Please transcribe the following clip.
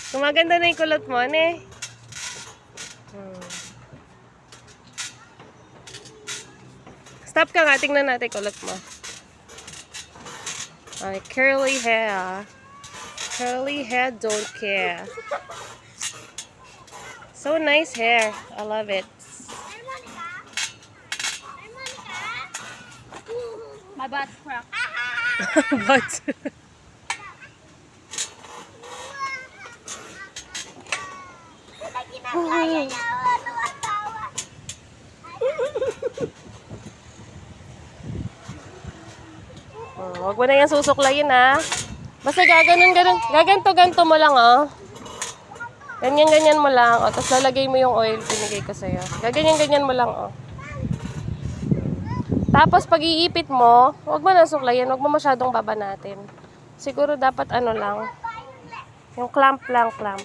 Gumaganda na yung kulot mo, ne? Stop ka nga, tingnan natin kulot mo. Ay, curly hair. Curly hair, don't care. So nice hair. I love it. My butt crack. But, wag mo na yan susuklayin, ha? Basta gaganto mo lang, oh. Ganyan mo lang, oh. Tapos lalagay mo yung oil, binigay ko sa'yo. Ganyan mo lang, oh. Tapos pag iipit mo, wag mo na suklayin, wag mo masyadong babanatin. Siguro dapat ano lang, yung clamp lang, clamp.